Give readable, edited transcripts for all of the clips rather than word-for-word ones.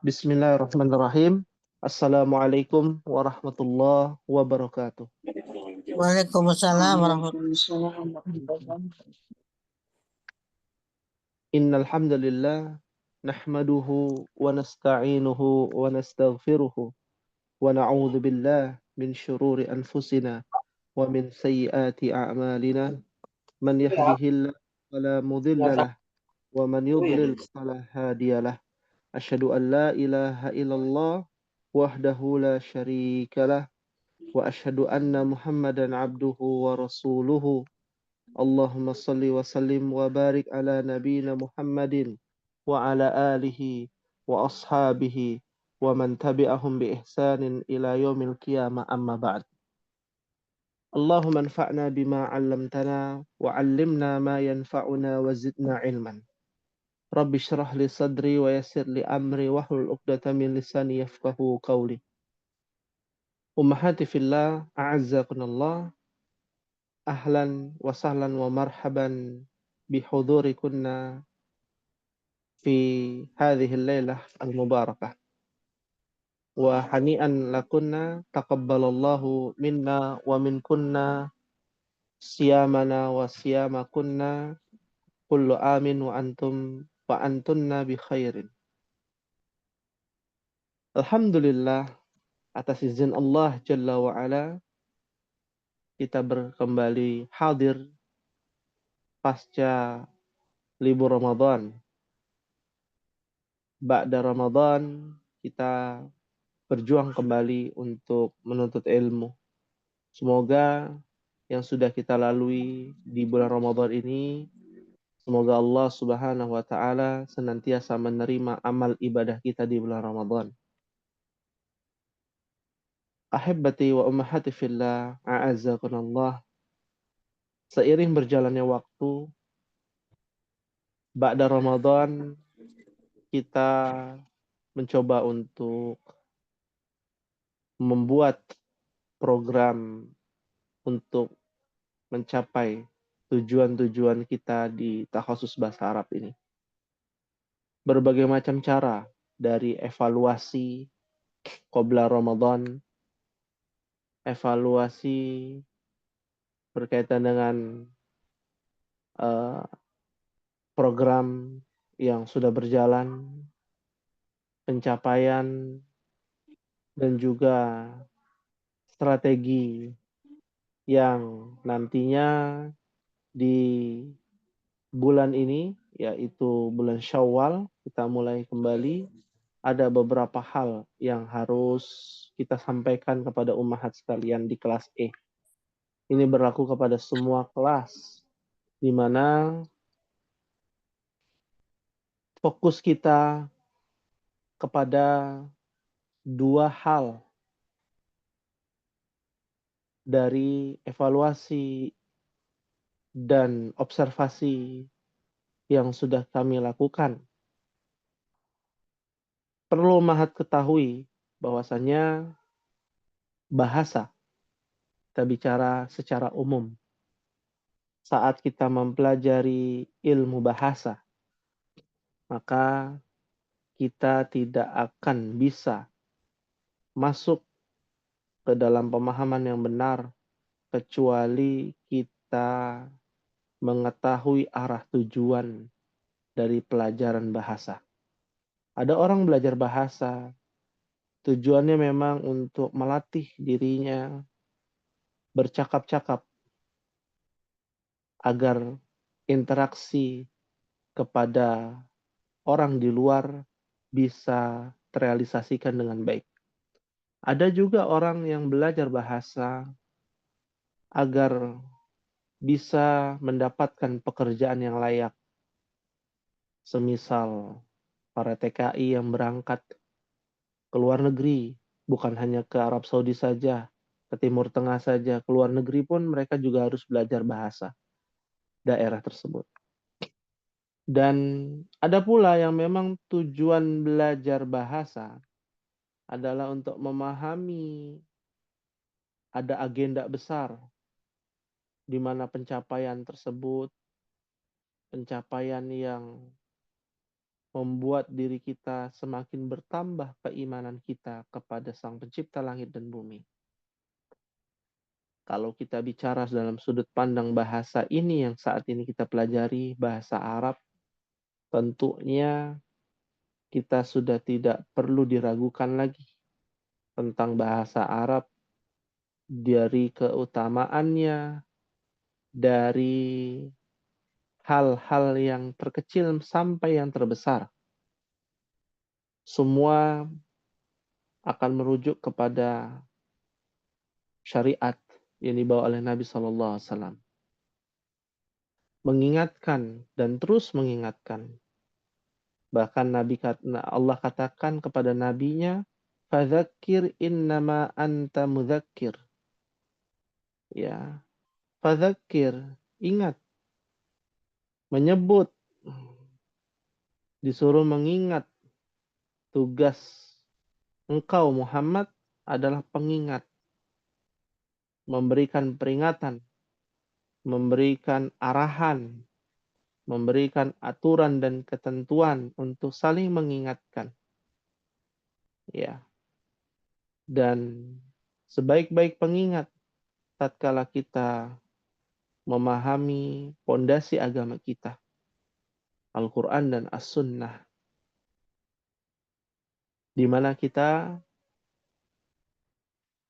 Bismillahirrahmanirrahim. Assalamualaikum warahmatullahi wabarakatuh. Waalaikumsalam warahmatullahi wabarakatuh. Innal hamdalillah nahmaduhu wa nasta'inuhu wa nastaghfiruhu wa na'udzu billahi min shururi anfusina wa min sayyiati a'malina. Man yahdihillahu fala mudilla lah wa man yudlil fala hadiyalah. Asyhadu an la ilaha illallah wahdahu la syarika lah wa asyhadu anna Muhammadan abduhu wa rasuluhu. Allahumma salli wa sallim wa barik ala nabiyina Muhammadin wa ala alihi wa ashabihi wa man tabi'ahum bi ihsanin ila yaumil qiyamah amma ba'd. Allahumma anfa'na bima 'allamtana wa 'allimna ma yanfa'una wa zidna ilman. Rabbi shrah li sadri wa yassir li amri wahlul 'uqdatam min lisani yafqahu qawli. Ummahati fillah, a'azzakunallah. Ahlan wa sahlan wa marhaban bihudurikunna fi hadhihi al-lailah al-mubarakah. Wa hani'an lakunna taqabbalallahu minna wa minkunna siyamana wa siyamakunna kullu amin wa antunna bi khairin. Alhamdulillah, atas izin Allah Jalla wa Ala, kita kembali hadir pasca libur Ramadan. Ba'da Ramadan kita berjuang kembali untuk menuntut ilmu. Semoga yang sudah kita lalui di bulan Ramadan ini, semoga Allah Subhanahu wa taala senantiasa menerima amal ibadah kita di bulan Ramadan. Ahibbati wa ummahati fillah, a'azzakunallah. Seiring berjalannya waktu, ba'da Ramadan kita mencoba untuk membuat program untuk mencapai tujuan-tujuan kita di takhasus bahasa Arab ini. Berbagai macam cara, dari evaluasi qabla Ramadan, evaluasi berkaitan dengan program yang sudah berjalan, pencapaian, dan juga strategi yang nantinya di bulan ini, yaitu bulan Syawal, kita mulai kembali. Ada beberapa hal yang harus kita sampaikan kepada ummahat sekalian di kelas E. Ini berlaku kepada semua kelas, di mana fokus kita kepada dua hal dari evaluasi dan observasi yang sudah kami lakukan. Perlu ummahat ketahui bahwasanya bahasa, kita bicara secara umum, saat kita mempelajari ilmu bahasa, maka kita tidak akan bisa masuk ke dalam pemahaman yang benar kecuali kita mengetahui arah tujuan dari pelajaran bahasa. Ada orang belajar bahasa, tujuannya memang untuk melatih dirinya bercakap-cakap agar interaksi kepada orang di luar bisa terrealisasikan dengan baik. Ada juga orang yang belajar bahasa agar bisa mendapatkan pekerjaan yang layak. Semisal para TKI yang berangkat ke luar negeri, bukan hanya ke Arab Saudi saja, ke Timur Tengah saja, ke luar negeri pun mereka juga harus belajar bahasa daerah tersebut. Dan ada pula yang memang tujuan belajar bahasa adalah untuk memahami ada agenda besar di mana pencapaian tersebut, pencapaian yang membuat diri kita semakin bertambah keimanan kita kepada Sang Pencipta langit dan bumi. Kalau kita bicara dalam sudut pandang bahasa ini yang saat ini kita pelajari, bahasa Arab, tentunya kita sudah tidak perlu diragukan lagi tentang bahasa Arab, dari keutamaannya, dari hal-hal yang terkecil sampai yang terbesar. Semua akan merujuk kepada syariat yang dibawa oleh Nabi SAW. Mengingatkan dan terus mengingatkan. Bahkan Allah katakan kepada nabinya, "Fadzakir innama anta mudzakir." Ya, fadzakir, ingat, menyebut, disuruh mengingat. Tugas engkau Muhammad adalah pengingat, memberikan peringatan, memberikan arahan, memberikan aturan dan ketentuan untuk saling mengingatkan. Ya. Dan sebaik-baik pengingat tatkala kita memahami pondasi agama kita, Al-Quran dan As-Sunnah, di mana kita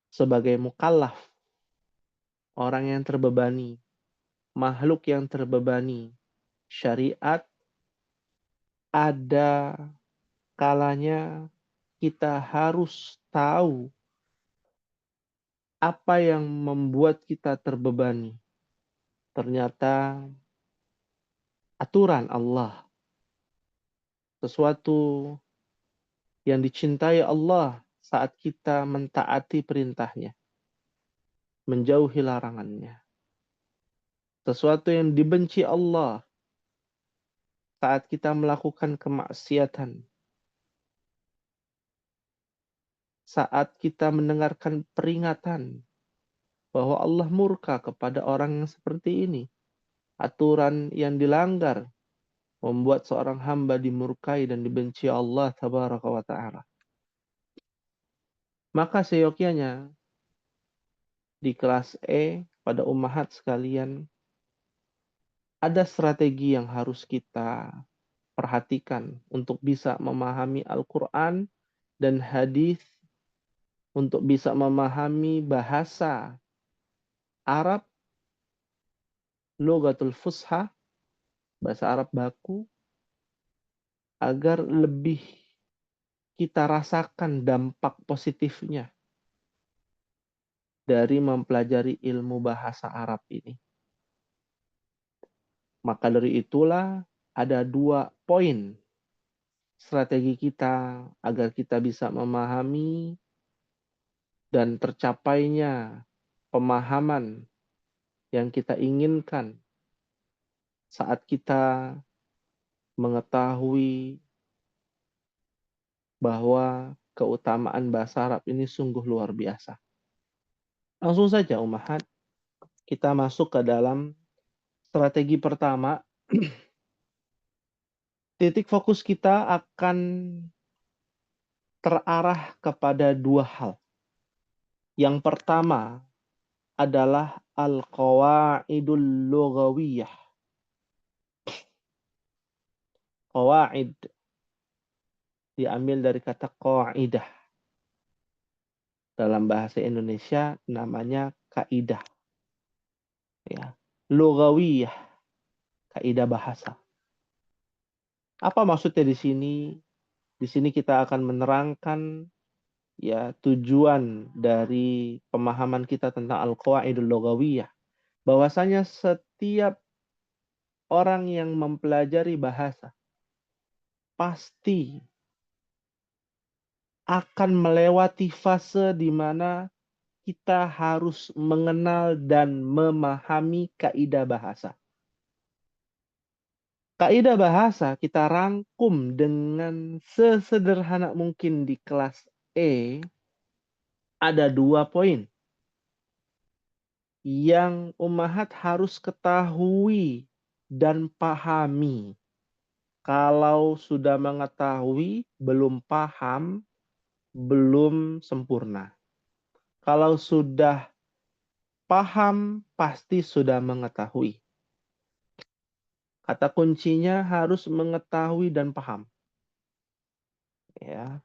sebagai mukallaf, orang yang terbebani, makhluk yang terbebani syariat, ada kalanya kita harus tahu apa yang membuat kita terbebani. Ternyata aturan Allah, sesuatu yang dicintai Allah saat kita mentaati perintahnya, menjauhi larangannya. Sesuatu yang dibenci Allah saat kita melakukan kemaksiatan, saat kita mendengarkan peringatan bahwa Allah murka kepada orang yang seperti ini. Aturan yang dilanggar membuat seorang hamba dimurkai dan dibenci Allah tabaraka wa ta'ala. Maka seyogyanya di kelas E pada ummahat sekalian, ada strategi yang harus kita perhatikan untuk bisa memahami Al-Quran dan hadis, untuk bisa memahami bahasa Arab, Lughatul Fusha, bahasa Arab baku, agar lebih kita rasakan dampak positifnya dari mempelajari ilmu bahasa Arab ini. Maka dari itulah ada 2 poin strategi kita agar kita bisa memahami dan tercapainya pemahaman yang kita inginkan saat kita mengetahui bahwa keutamaan bahasa Arab ini sungguh luar biasa. Langsung saja ummahat, kita masuk ke dalam strategi pertama. Titik fokus kita akan terarah kepada 2 hal. Yang pertama adalah al-qawaidul lughawiyah. Qawaid diambil dari kata qaidah. Dalam bahasa Indonesia namanya kaidah. Ya. Lughawiyah, kaidah bahasa. Apa maksudnya di sini? Di sini kita akan menerangkan ya tujuan dari pemahaman kita tentang al-qawaidul lughawiyah. Bahwasanya setiap orang yang mempelajari bahasa pasti akan melewati fase di mana kita harus mengenal dan memahami kaidah bahasa. Kaidah bahasa kita rangkum dengan sesederhana mungkin di kelas E. Ada 2 poin yang ummahat harus ketahui dan pahami. Kalau sudah mengetahui, belum paham, belum sempurna. Kalau sudah paham, pasti sudah mengetahui. Kata kuncinya harus mengetahui dan paham. Ya.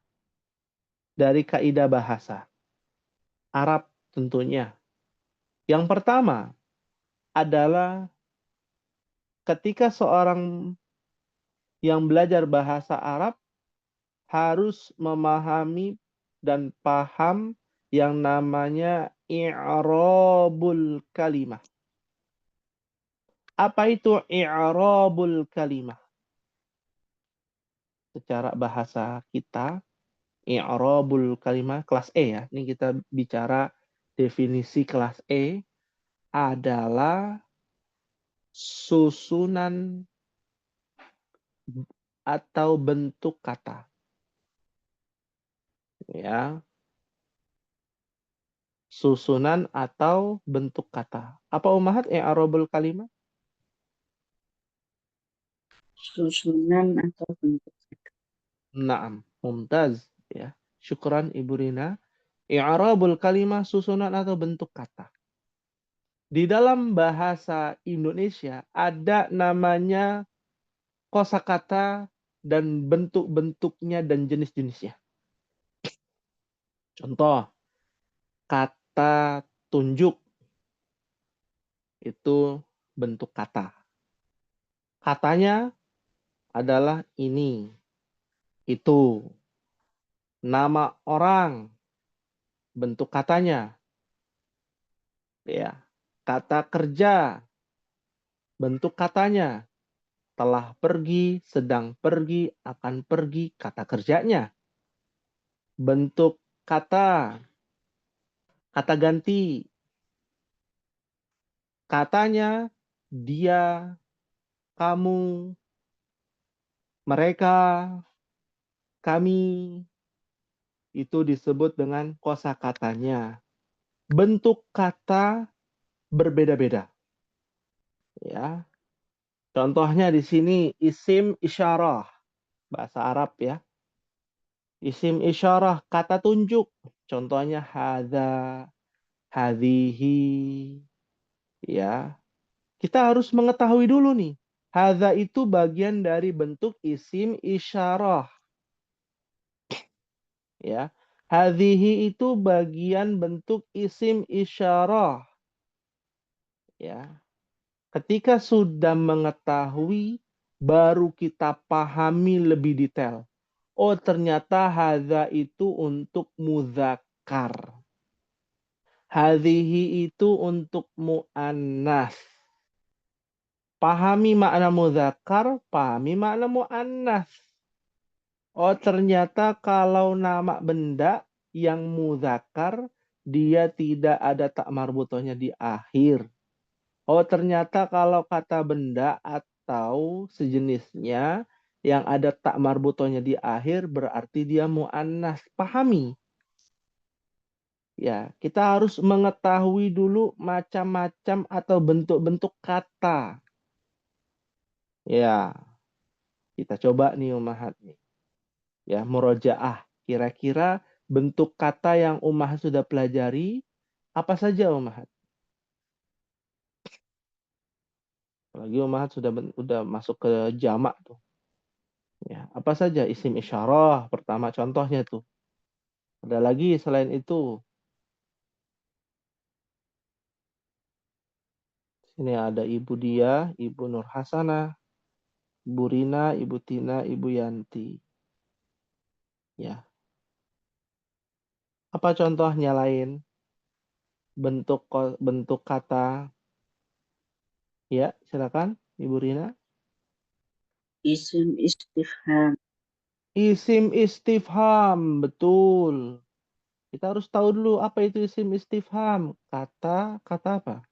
Dari kaidah bahasa Arab tentunya. Yang pertama adalah ketika seorang yang belajar bahasa Arab harus memahami dan paham yang namanya i'rabul kalimah. Apa itu i'rabul kalimah? Secara bahasa kita, i'rabul kalimah kelas E ya. Ini kita bicara definisi kelas E adalah susunan atau bentuk kata. Ya, susunan atau bentuk kata. Apa umahat i'rabul kalimah? Susunan atau bentuk. Naam, mumtaz ya. Syukran Ibu Rina. I'rabul kalimah susunan atau bentuk kata. Di dalam bahasa Indonesia ada namanya kosakata dan bentuk-bentuknya dan jenis-jenisnya. Contoh, kata tunjuk itu bentuk kata. Katanya adalah ini, itu. Nama orang, bentuk katanya. Ya. Kata kerja, bentuk katanya. Telah pergi, sedang pergi, akan pergi, kata kerjanya. Bentuk kata, kata ganti. Katanya, dia, kamu, mereka, kami, itu disebut dengan kosakatanya. Bentuk kata berbeda-beda. Ya. Contohnya di sini isim isyarah, bahasa Arab ya. Isim isyarah, kata tunjuk. Contohnya hadza, hadhihi. Ya. Kita harus mengetahui dulu nih. Hadza itu bagian dari bentuk isim isyarah. Ya. Hadhihi itu bagian bentuk isim isyarah. Ya. Ketika sudah mengetahui, baru kita pahami lebih detail. Oh, ternyata hadza itu untuk muzakkar. Hadhihi itu untuk muannas. Pahami makna muzakkar, pahami makna muannas. Oh, ternyata kalau nama benda yang muzakkar, dia tidak ada tak marbutohnya di akhir. Oh, ternyata kalau kata benda atau sejenisnya yang ada tak marbutohnya di akhir berarti dia muannas. Pahami. Ya, kita harus mengetahui dulu macam-macam atau bentuk-bentuk kata. Ya, kita coba nih Umahat nih. Ya, murojaah. Kira-kira bentuk kata yang Umahat sudah pelajari apa saja Umahat? Apalagi Umahat sudah masuk ke jamak tuh. Ya, apa saja isim isyarah pertama contohnya tuh. Ada lagi selain itu. Sini ada Ibu Dia, Ibu Nur Hasanah, Ibu Rina, Ibu Tina, Ibu Yanti. Ya. Apa contohnya lain? Bentuk kata. Ya, silakan Ibu Rina. Isim istifham. Isim istifham, betul. Kita harus tahu dulu apa itu isim istifham. Kata apa?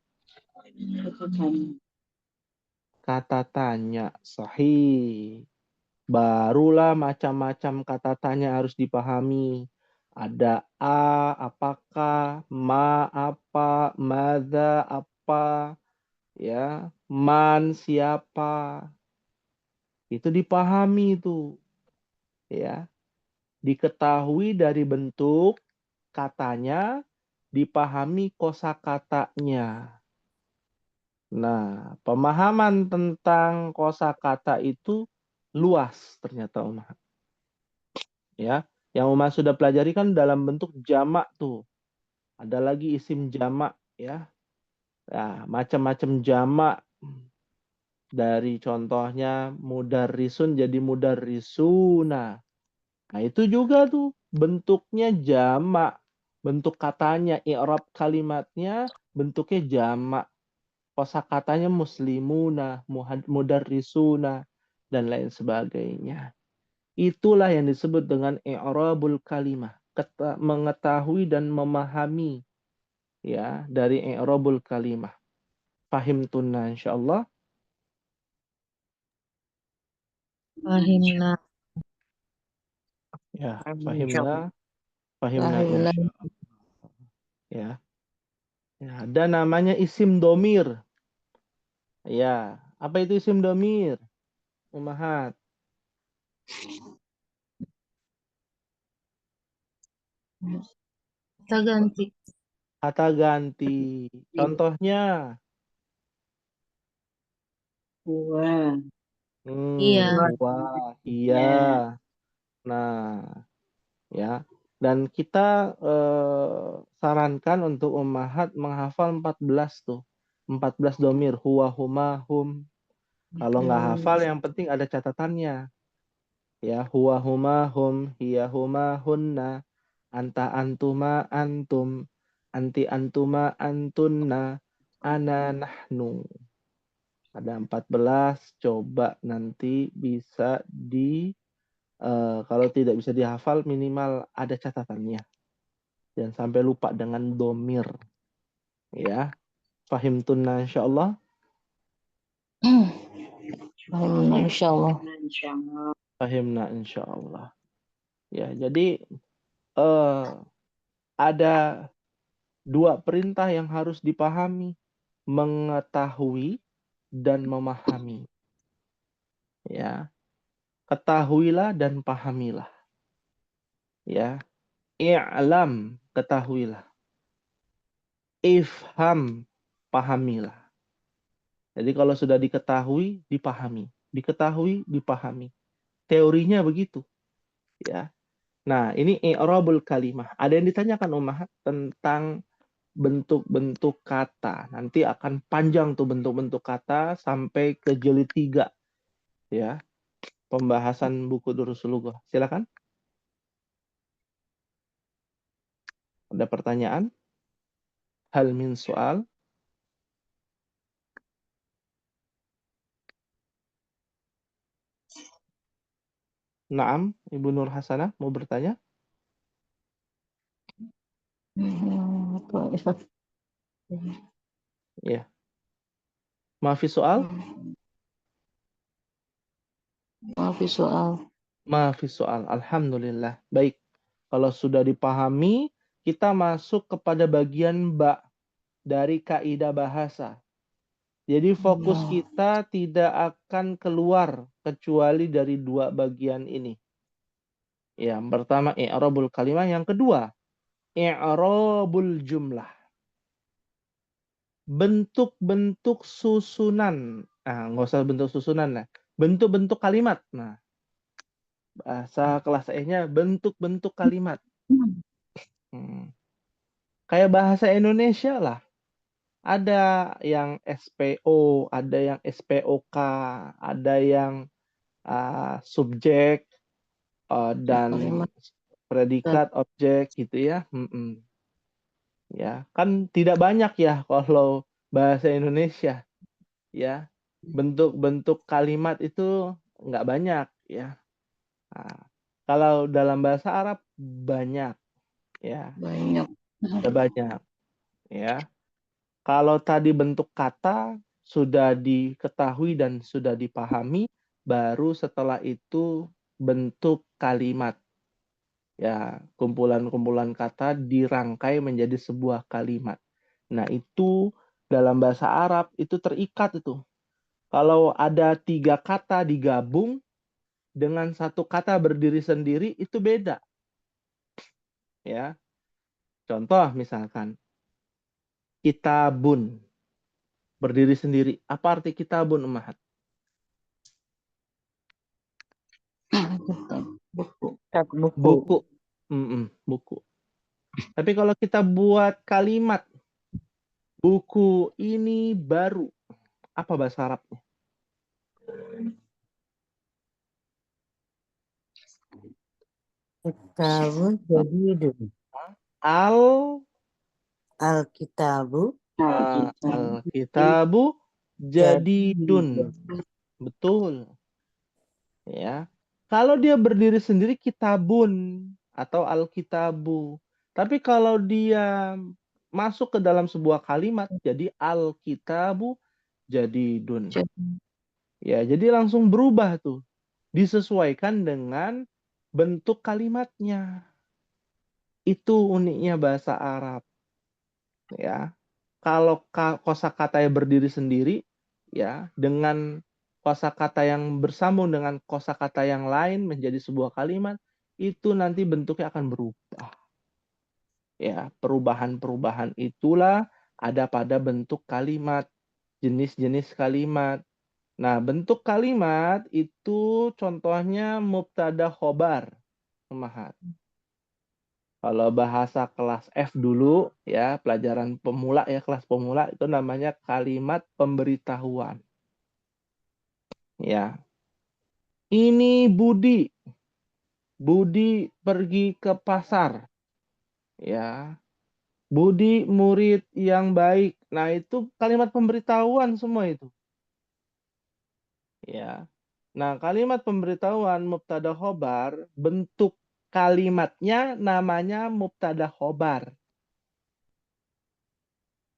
Kata tanya, sahih. Barulah macam-macam kata tanya harus dipahami. Ada apakah, apa, mada, apa, ya, man, siapa. Itu dipahami itu, ya. Diketahui dari bentuk katanya, dipahami kosakatanya. Nah, pemahaman tentang kosakata itu luas ternyata Umar. Ya, yang Umar sudah pelajari kan dalam bentuk jamak tuh. Ada lagi isim jamak, ya. Nah, macam-macam jamak dari contohnya mudarrisun jadi mudarrisuna. Nah, itu juga tuh bentuknya jamak. Bentuk katanya, i'rab kalimatnya bentuknya jamak. Kosakatanya muslimuna, mudarrisuna, dan lain sebagainya. Itulah yang disebut dengan i'rabul kalimah. Mengetahui dan memahami ya dari i'rabul kalimah. Fahim tunna insyaallah. Fahimna. Ya, Insyaallah. fahimna Fahimna. insyaallah. Ya. Ya, ada namanya isim domir. Ya, apa itu isim domir? Umahat. Kita ganti. Kata ganti. Contohnya, Huwa. Iya. huwa, iya. Ya. Nah, ya. Dan kita sarankan untuk ummahat menghafal 14 tuh. 14 domir. Huwa, huma, hum. Kalau nggak hafal, yang penting ada catatannya. Ya, huwa, huma, hum, hiya, huma, hunna, anta, antuma, antum, anti, antuma, antunna, ana, nahnu. Ada 14, coba nanti bisa kalau tidak bisa dihafal minimal ada catatannya. Jangan sampai lupa dengan domir. Ya, fahim tunna insyaallah. Fahimna insyaallah. Insyaallah. Fahimna insyaallah. Ya, jadi ada dua perintah yang harus dipahami, mengetahui dan memahami. Ya, ketahuilah dan pahamilah. Ya, i'lam, ketahuilah. Ifham, pahamilah. Jadi kalau sudah diketahui, dipahami. Diketahui, dipahami. Teorinya begitu. Ya. Nah, ini i'rabul kalimah. Ada yang ditanyakan Ummahat tentang bentuk-bentuk kata. Nanti akan panjang tuh bentuk-bentuk kata sampai ke jilid 3. Ya. Pembahasan buku Durus Lughah. Silakan. Ada pertanyaan? Hal min soal? Naam, Ibu Nur Hasanah mau bertanya? Ya. Maafi soal? Maaf soal. Maafi soal. Alhamdulillah. Baik. Kalau sudah dipahami, kita masuk kepada bagian ba dari kaidah bahasa. Jadi fokus kita tidak akan keluar kecuali dari dua bagian ini. Yang pertama i'rabul kalimah, yang kedua i'rabul jumlah. Bentuk-bentuk susunan. Nah, nggak usah bentuk susunan lah. Bentuk-bentuk kalimat. Nah, bahasa kelas E-nya bentuk-bentuk kalimat. Kayak bahasa Indonesia lah. Ada yang SPO, ada yang SPOK, ada yang subjek dan predikat, objek gitu ya. Ya, kan tidak banyak ya kalau bahasa Indonesia ya. Bentuk-bentuk kalimat itu nggak banyak ya. Nah, kalau dalam bahasa Arab banyak ya, Banyak. ada banyak ya. Kalau tadi bentuk kata sudah diketahui dan sudah dipahami, baru setelah itu bentuk kalimat. Ya, kumpulan-kumpulan kata dirangkai menjadi sebuah kalimat. Nah, itu dalam bahasa Arab itu terikat itu. Kalau ada 3 kata digabung dengan 1 kata berdiri sendiri, itu beda. Ya. Contoh misalkan, kitabun. Berdiri sendiri. Apa arti kitabun, Ummahat? Buku. Buku. Buku. Tapi kalau kita buat kalimat, buku ini baru. Apa bahasa Arabnya? Kitabu jadidun. Al Alkitabu Alkitabu jadidun. Betul. Ya. Kalau dia berdiri sendiri kitabun atau alkitabu. Tapi kalau dia masuk ke dalam sebuah kalimat jadi alkitabu jadidun. Ya, jadi langsung berubah tuh. Disesuaikan dengan bentuk kalimatnya. Itu uniknya bahasa Arab. Ya. Kalau kosakatanya berdiri sendiri, ya, dengan kosakata yang bersambung dengan kosakata yang lain menjadi sebuah kalimat, itu nanti bentuknya akan berubah. Ya, perubahan-perubahan itulah ada pada bentuk kalimat, jenis-jenis kalimat. Nah, bentuk kalimat itu contohnya mubtada khobar. Ummahat. Kalau bahasa kelas F dulu, ya, pelajaran pemula, ya, kelas pemula, itu namanya kalimat pemberitahuan. Ya. Ini Budi. Budi pergi ke pasar. Ya. Budi murid yang baik. Nah, itu kalimat pemberitahuan semua itu. Ya. Nah, kalimat pemberitahuan mubtada khobar, bentuk kalimatnya namanya mubtada khobar.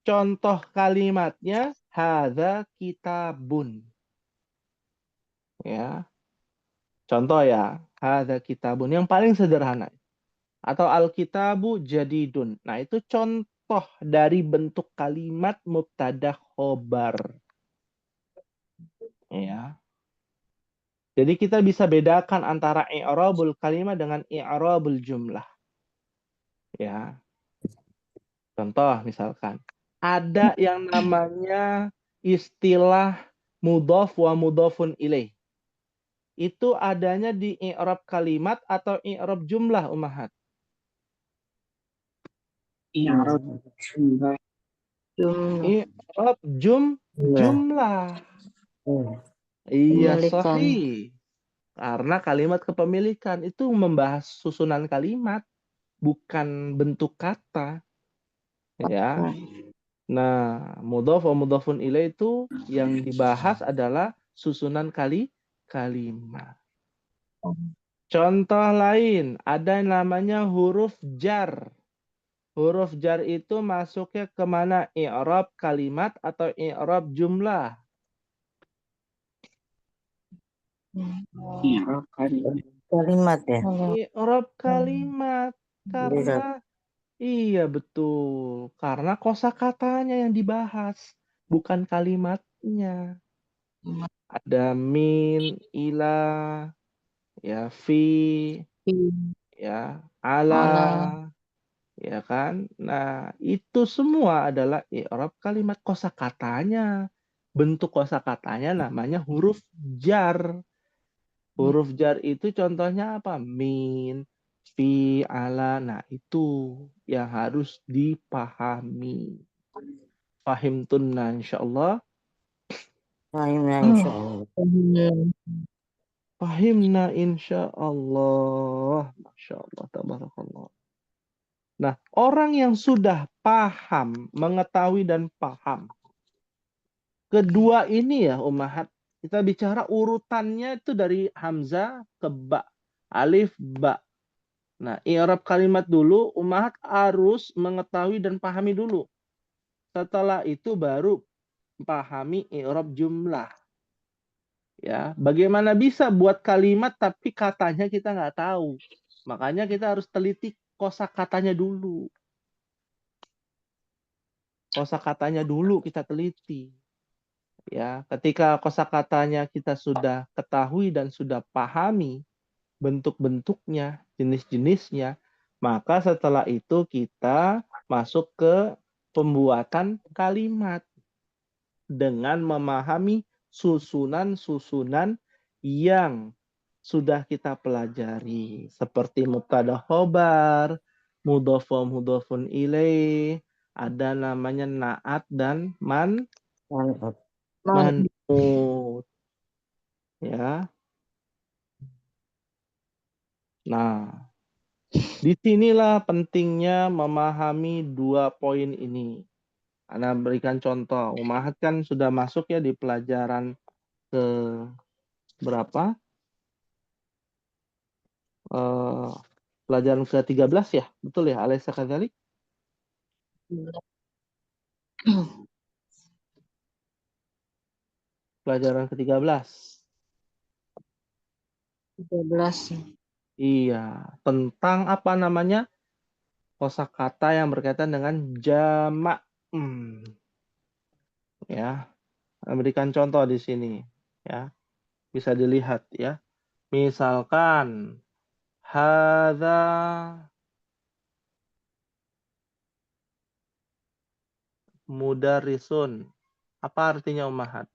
Contoh kalimatnya hadza kitabun. Ya. Contoh ya, hadza kitabun yang paling sederhana. Atau alkitabu jadidun. Nah, itu contoh dari bentuk kalimat mubtada khobar. Ya. Jadi kita bisa bedakan antara i'rabul kalimat dengan i'rabul jumlah. Ya. Contoh misalkan, ada yang namanya istilah mudhaf wa mudhafun ilaih. Itu adanya di i'rab kalimat atau i'rab jumlah, Ummahat? i'rab jumlah. I'rab jumlah. Iya, Kepemilikan. sahih. Karena kalimat kepemilikan itu membahas susunan kalimat, bukan bentuk kata. Ya. Nah, mudhaf wa mudhafun ilaih itu yang dibahas adalah susunan kalimat. Contoh lain, ada yang namanya huruf jar. Huruf jar itu masuknya kemana? I'rab kalimat atau i'rab jumlah? I'rab kalimat. Kalimat ya. I'rab kalimat. Karena iya betul. Karena kosakatanya yang dibahas, bukan kalimatnya. Ada min, ila, ya fi, ya ala, ya kan? Nah, itu semua adalah i'rab kalimat kosakatanya. Bentuk kosakatanya namanya huruf jar. Huruf jar itu contohnya apa? Min, fi, ala. Nah, itu yang harus dipahami. Fahimtunna insyaallah. Fahimna insyaallah. Fahimna insyaallah. Masyaallah, tabarakallah. Nah, orang yang sudah paham, mengetahui dan paham. Kedua ini ya, Ummahat, kita bicara urutannya itu dari hamzah ke ba. Alif, ba. Nah, i'rab kalimat dulu, Ummahat harus mengetahui dan pahami dulu. Setelah itu baru pahami i'rab jumlah. Ya, bagaimana bisa buat kalimat tapi katanya kita nggak tahu. Makanya kita harus teliti kosakatanya dulu. Kosakatanya dulu kita teliti. Ya, ketika kosakatanya kita sudah ketahui dan sudah pahami bentuk-bentuknya, jenis-jenisnya, maka setelah itu kita masuk ke pembuatan kalimat dengan memahami susunan-susunan yang sudah kita pelajari seperti mubtada khobar, mudhof wa mudhofun ilaih, ada namanya naat dan Man'ut. man'ut, ya. Nah, disinilah pentingnya memahami dua poin ini. Anda berikan contoh. Umahat kan sudah masuk ya di pelajaran ke berapa? Pelajaran ke-13 ya? Betul ya, Alaysa kadzalik? Pelajaran ke-13. 13. Iya, tentang apa namanya? Kosakata yang berkaitan dengan jamak. Ya, berikan contoh di sini ya. Bisa dilihat ya. Misalkan hadza mudarrisun. Apa artinya Ummahat?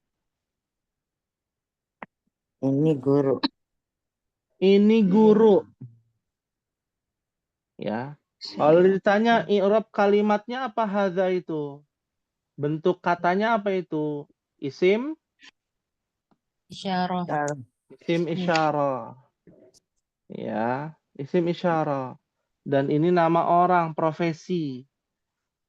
Ini guru. Ini guru. Ya. Kalau ditanya i'rab kalimatnya apa hadza itu? Bentuk katanya apa itu? Isim, Isyarah. isim isyarah. Ya, isim isyarah. Dan ini nama orang, profesi.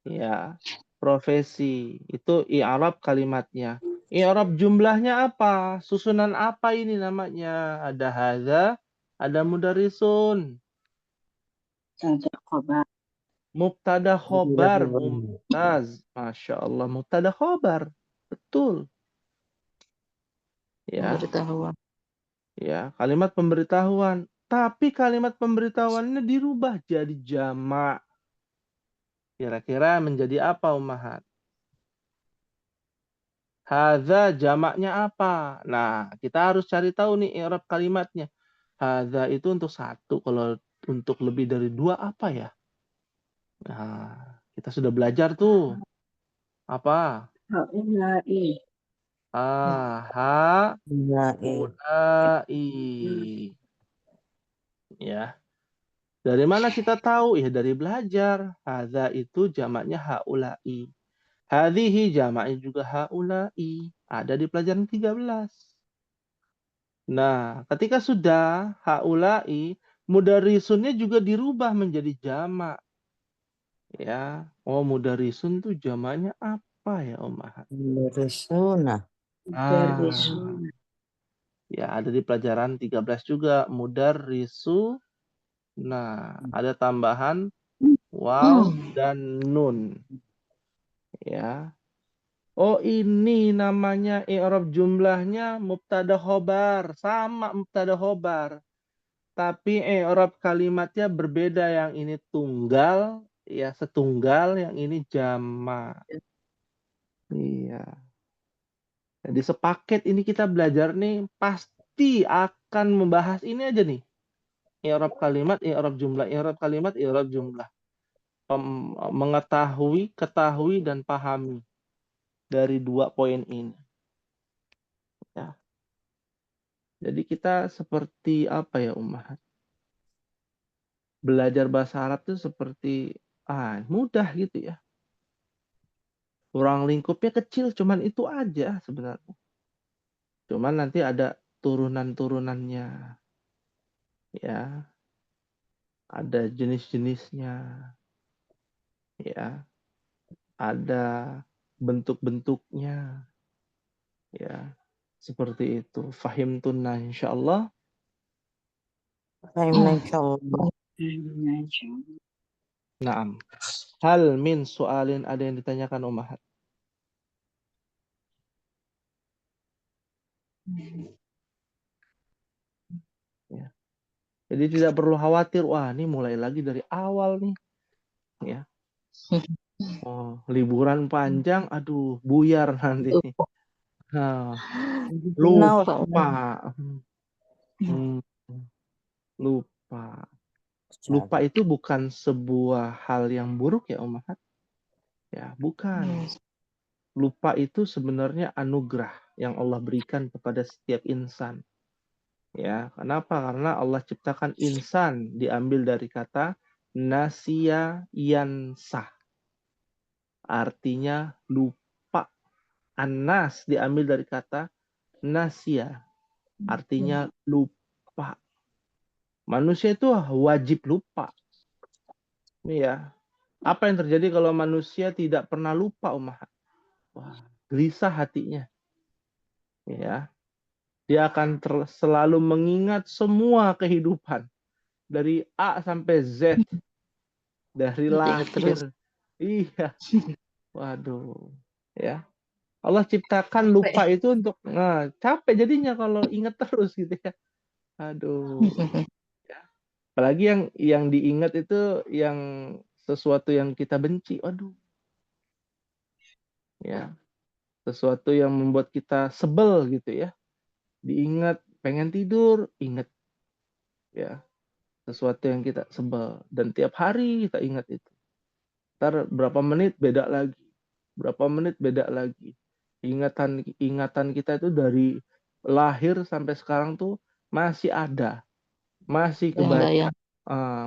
Ya, profesi. Itu i'rab kalimatnya. I'rab jumlahnya apa? Susunan apa ini namanya? Ada hadza, ada mudarrisun. Mubtada khobar. Mubtada khobar, mumtaz. Masya Allah, mubtada khobar. Betul. Ya, Pemberitahuan. ya, kalimat pemberitahuan. Tapi kalimat pemberitahuannya dirubah jadi jamak. Kira-kira menjadi apa, Ummahat? Hadza jamaknya apa? Nah, kita harus cari tahu nih i'rab kalimatnya. Hadza itu untuk satu, kalau untuk lebih dari dua apa ya? Nah, kita sudah belajar tuh. Apa? Haulai. Ha, Mulai. ulai. Ya. Dari mana kita tahu? Ya dari belajar. Hadza itu jamaknya haulai. Hadhihi jamaknya juga haulai. Ada di pelajaran 13. Nah, ketika sudah haulai, mudarisunnya juga dirubah menjadi jamak. Ya. Oh, mudarisun tuh jamaknya apa ya, Om Ahad? Mudarrisuna. Mudarrisun. Ya, ada di pelajaran 13 juga. Mudarrisu. Nah, ada tambahan waw dan nun. Ya. Oh, ini namanya i'rab jumlahnya mubtada khobar. Sama mubtada khobar. Tapi i'rab kalimatnya berbeda. Yang ini tunggal, ya setunggal, yang ini jamak. Iya. Jadi sepaket ini kita belajar nih pasti akan membahas ini aja nih. I'rab kalimat, i'rab jumlah, i'rab kalimat, i'rab jumlah. Mengetahui, ketahui dan pahami dari dua poin ini. Ya. Jadi kita seperti apa ya, Ummahat? Belajar bahasa Arab itu seperti mudah gitu ya. Ruang lingkupnya kecil, cuman itu aja sebenarnya. Cuman nanti ada turunan-turunannya. Ya, ada jenis-jenisnya. Ya, ada bentuk-bentuknya. Ya, seperti itu. Fahim tunna insyaallah. Insyaallah. Naam. Hal min soalin, ada yang ditanyakan Ummahat? Ya. Jadi tidak perlu khawatir, wah ini mulai lagi dari awal nih. Ya. Oh, liburan panjang, aduh, buyar nanti. Nah, Lupa. lupa. Hmm, lupa. Lupa itu bukan sebuah hal yang buruk ya Ummahat. Ya, bukan. Lupa itu sebenarnya anugerah yang Allah berikan kepada setiap insan. Ya, kenapa? Karena Allah ciptakan insan diambil dari kata nasya yansah. Artinya lupa. Anas diambil dari kata nasya. Artinya lupa. Manusia itu wajib lupa. Ya. Apa yang terjadi kalau manusia tidak pernah lupa, Ummahat? Wah, gelisah hatinya. Ya. Dia akan selalu mengingat semua kehidupan. Dari A sampai Z. Dari lahir. Iya. Waduh. Ya. Allah ciptakan lupa itu untuk capek jadinya kalau ingat terus gitu ya. Aduh. Ya. Apalagi yang diingat itu yang sesuatu yang kita benci. Waduh. Ya. Sesuatu yang membuat kita sebel gitu ya. Diingat, pengen tidur, ingat ya. Sesuatu yang kita sebel dan tiap hari kita ingat itu. Ntar berapa menit beda lagi. Berapa menit beda lagi. Ingatan kita itu dari lahir sampai sekarang tuh masih ada, masih kebaca,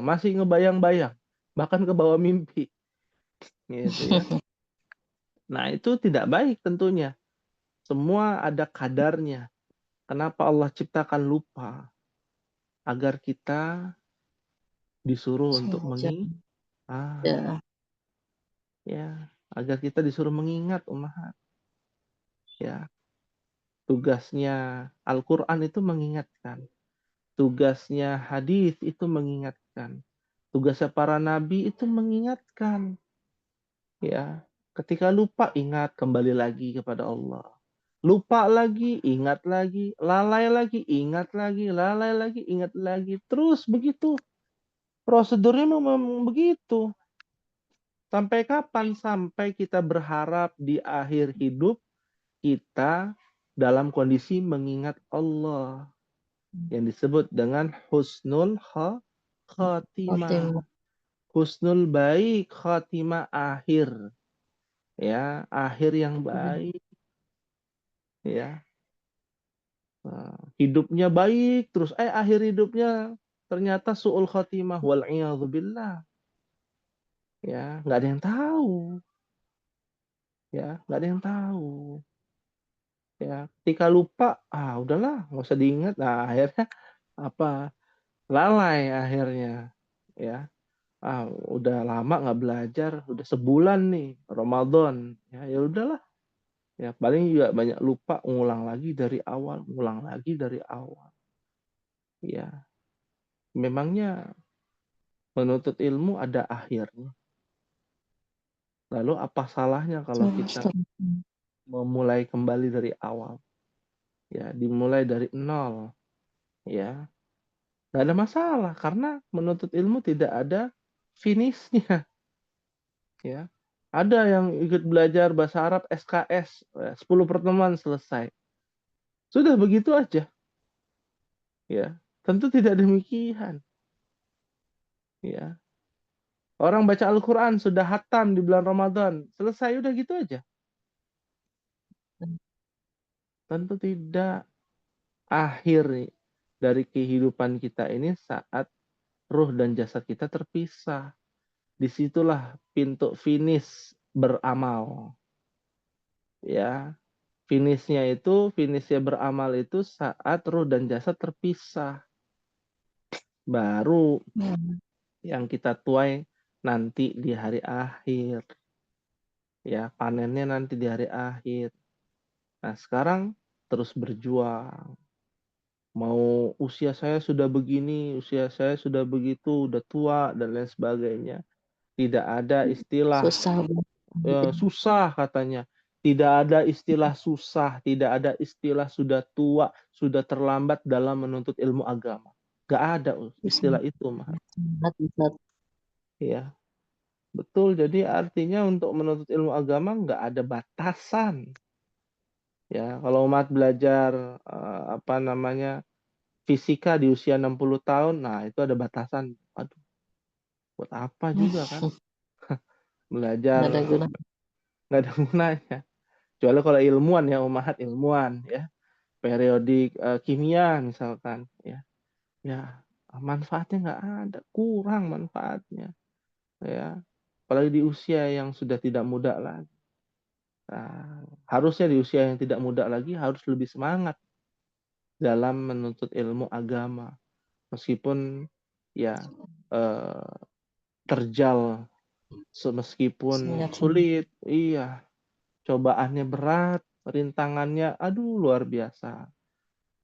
masih ngebayang-bayang, bahkan ke bawah mimpi, gitu ya. Nah itu tidak baik tentunya. Semua ada kadarnya. Kenapa Allah ciptakan lupa? Agar kita disuruh untuk ya, agar kita disuruh mengingat Ummahat. Ya, tugasnya Al-Quran itu mengingatkan. Tugasnya hadis itu mengingatkan. Tugasnya para nabi itu mengingatkan. Ya, ketika lupa ingat kembali lagi kepada Allah. Lupa lagi, ingat lagi, lalai lagi, ingat lagi, lalai lagi, ingat lagi. Terus begitu. Prosedurnya memang begitu. Sampai kapan? Sampai kita berharap di akhir hidup kita dalam kondisi mengingat Allah. Yang disebut dengan husnul khatimah. Husnul baik, khatimah akhir. Ya, akhir yang baik. Ya. Hidupnya baik terus akhir hidupnya ternyata su'ul khatimah wal billah. Ya, nggak ada yang tahu. Ya, nggak ada yang tahu. Ya, ketika lupa, udahlah, nggak usah diingat. Nah, akhirnya apa? Lalai akhirnya. Ya, udah lama nggak belajar, udah sebulan nih Ramadan. Ya udahlah. Ya, paling juga banyak lupa, ngulang lagi dari awal, ngulang lagi dari awal. Ya, memangnya menuntut ilmu ada akhirnya. Lalu apa salahnya kalau kita memulai kembali dari awal? Ya, dimulai dari nol. Ya, nggak ada masalah karena menuntut ilmu tidak ada finishnya. Ya, ada yang ikut belajar bahasa Arab SKS 10 pertemuan selesai. Sudah begitu aja. Ya, tentu tidak demikian. Ya, orang baca Al-Quran sudah hatam di bulan Ramadan, selesai udah gitu aja. Tentu tidak. Akhir dari kehidupan kita ini saat ruh dan jasad kita terpisah. Disitulah pintu finish beramal. Ya, finishnya beramal itu saat ruh dan jasad terpisah. Baru yang kita tuai nanti di hari akhir. Ya, panennya nanti di hari akhir. Nah, sekarang terus berjuang. Mau usia saya sudah begini, usia saya sudah begitu, udah tua, dan lain sebagainya. Tidak ada istilah susah katanya. Tidak ada istilah susah, tidak ada istilah sudah tua, sudah terlambat dalam menuntut ilmu agama. Gak ada istilah itu, Mah. Ya, betul. Jadi artinya untuk menuntut ilmu agama nggak ada batasan. Ya, kalau umat belajar apa namanya fisika di usia 60 tahun, nah itu ada batasan. Aduh, buat apa juga kan belajar Nggak ada guna. nggak ada gunanya. Kecuali kalau ilmuwan ya, umahat ilmuwan ya. Periodik kimia misalkan ya. Ya, manfaatnya nggak ada, kurang manfaatnya ya. Apalagi di usia yang sudah tidak muda lagi. Nah, harusnya di usia yang tidak muda lagi harus lebih semangat dalam menuntut ilmu agama. Meskipun ya eh, terjal, meskipun Sangat sulit, iya, cobaannya berat, rintangannya aduh luar biasa.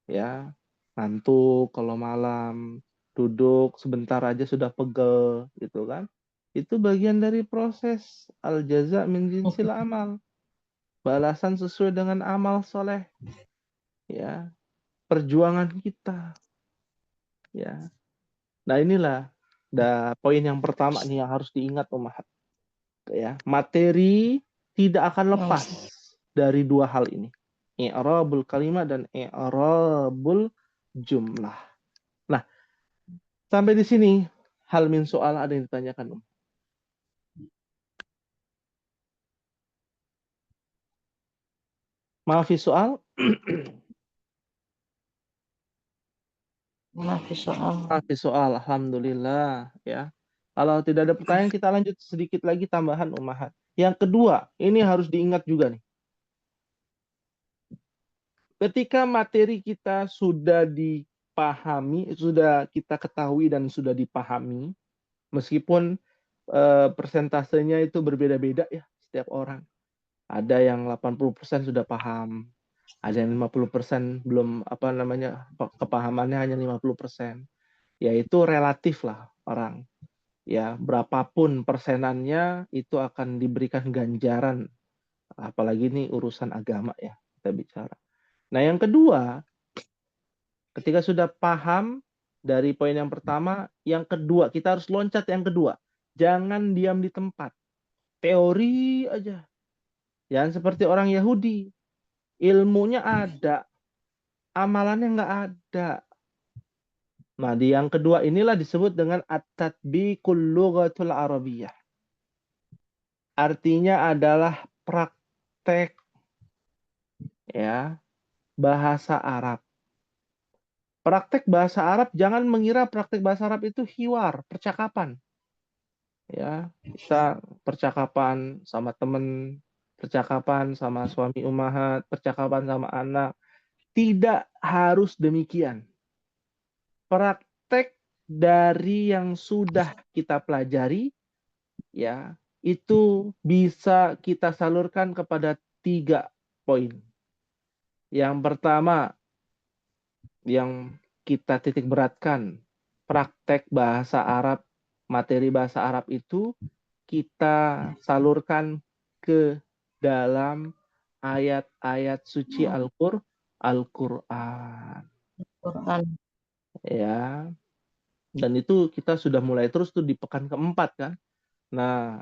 Ya, ngantuk kalau malam, duduk sebentar aja sudah pegel gitu kan. Itu bagian dari proses al jaza min jinsil amal. Balasan sesuai dengan amal soleh, ya, perjuangan kita, ya. Nah inilah poin yang pertama nih yang harus diingat umat, ya. Materi tidak akan lepas dari dua hal ini, i'rabul kalimat dan i'rabul jumlah. Nah, sampai di sini hal min soal ada yang ditanyakan, Maafi soal? Maafi soal. Maafi soal, alhamdulillah ya. Kalau tidak ada pertanyaan kita lanjut sedikit lagi tambahan umahat. Yang kedua, ini harus diingat juga nih. Ketika materi kita sudah dipahami, sudah kita ketahui dan sudah dipahami, meskipun persentasenya itu berbeda-beda ya setiap orang. Ada yang 80% sudah paham, ada yang 50% belum apa namanya kepahamannya hanya 50%. Ya itu relatif lah orang. Ya berapapun persenannya itu akan diberikan ganjaran. Apalagi ini urusan agama ya kita bicara. Nah yang kedua, ketika sudah paham dari poin yang pertama, yang kedua kita harus loncat yang kedua. Jangan diam di tempat. Teori aja. Jangan seperti orang Yahudi. Ilmunya ada, amalannya nggak ada. Nah, di yang kedua inilah disebut dengan at-tatbiqul lughatul arabiyyah. Artinya adalah praktek ya bahasa Arab. Praktek bahasa Arab, jangan mengira praktek bahasa Arab itu hiwar, percakapan. Ya, kita percakapan sama teman, percakapan sama suami umahat, percakapan sama anak. Tidak harus demikian. Praktek dari yang sudah kita pelajari ya itu bisa kita salurkan kepada 3 poin. Yang pertama yang kita titik beratkan, praktek bahasa Arab, materi bahasa Arab itu kita salurkan ke dalam ayat-ayat suci Al-Qur'an. Quran. Ya. Dan itu kita sudah mulai terus tuh di pekan keempat kan. Nah,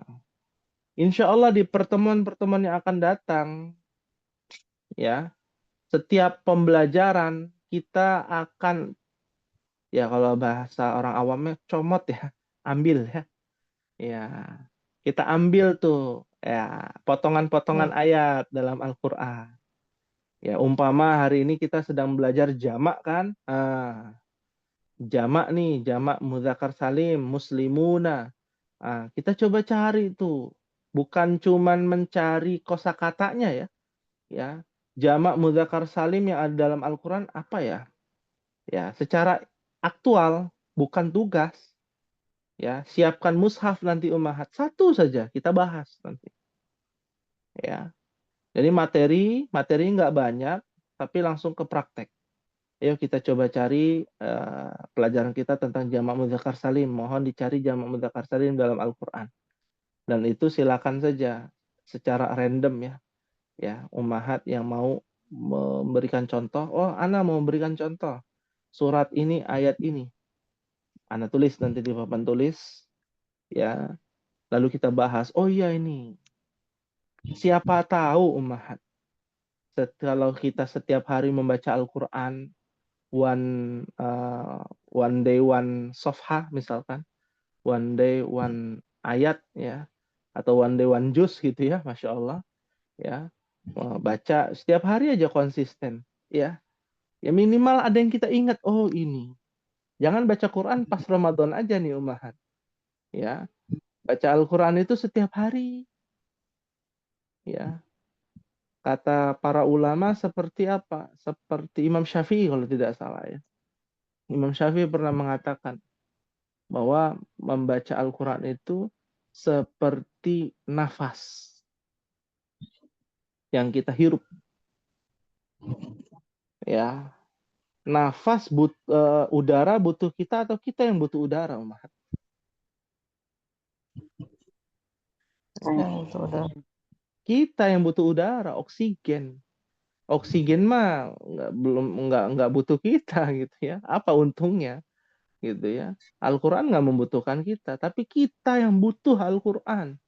insya Allah di pertemuan-pertemuan yang akan datang, ya, setiap pembelajaran kita akan, ya kalau bahasa orang awamnya comot ya, ambil ya, ya, kita ambil tuh ya potongan-potongan ayat dalam Al-Quran. Ya umpama hari ini kita sedang belajar jamak kan, jamak nih, jamak mudzakkar salim, muslimuna. Kita coba cari tuh, bukan cuman mencari kosakatanya ya, ya. Jamak mudzakkar salim yang ada dalam Al-Qur'an apa ya? Ya, secara aktual, bukan tugas. Ya, siapkan mushaf nanti umahat satu saja kita bahas nanti. Ya. Jadi materi nggak banyak, tapi langsung ke praktek. Ayo kita coba cari pelajaran kita tentang jamak mudzakkar salim. Mohon dicari jamak mudzakkar salim dalam Al-Qur'an. Dan itu silakan saja secara random ya. Ya, ummahat yang mau memberikan contoh, oh Ana mau memberikan contoh. Surat ini, ayat ini. Ana tulis nanti di papan tulis ya. Lalu kita bahas, oh iya ini. Siapa tahu ummahat Kalau kita setiap hari membaca Al-Quran, one day one sofha misalkan, one day one ayat ya, atau one day one juz gitu ya, Masya Allah ya. Baca setiap hari aja konsisten ya. Ya minimal ada yang kita ingat, oh ini. Jangan baca Quran pas Ramadan aja nih Ummahat. Ya, baca Al-Quran itu setiap hari. Ya, kata para ulama seperti apa? Seperti Imam Syafi'i kalau tidak salah ya. Imam Syafi'i pernah mengatakan bahwa membaca Al-Quran itu seperti nafas yang kita hirup. Ya, nafas udara butuh kita atau kita yang butuh udara, Ummahat? Itu udah. Kita yang butuh udara, oksigen. Oksigen mah nggak butuh kita gitu ya. Apa untungnya gitu ya? Al-Quran nggak membutuhkan kita, tapi kita yang butuh Al-Quran.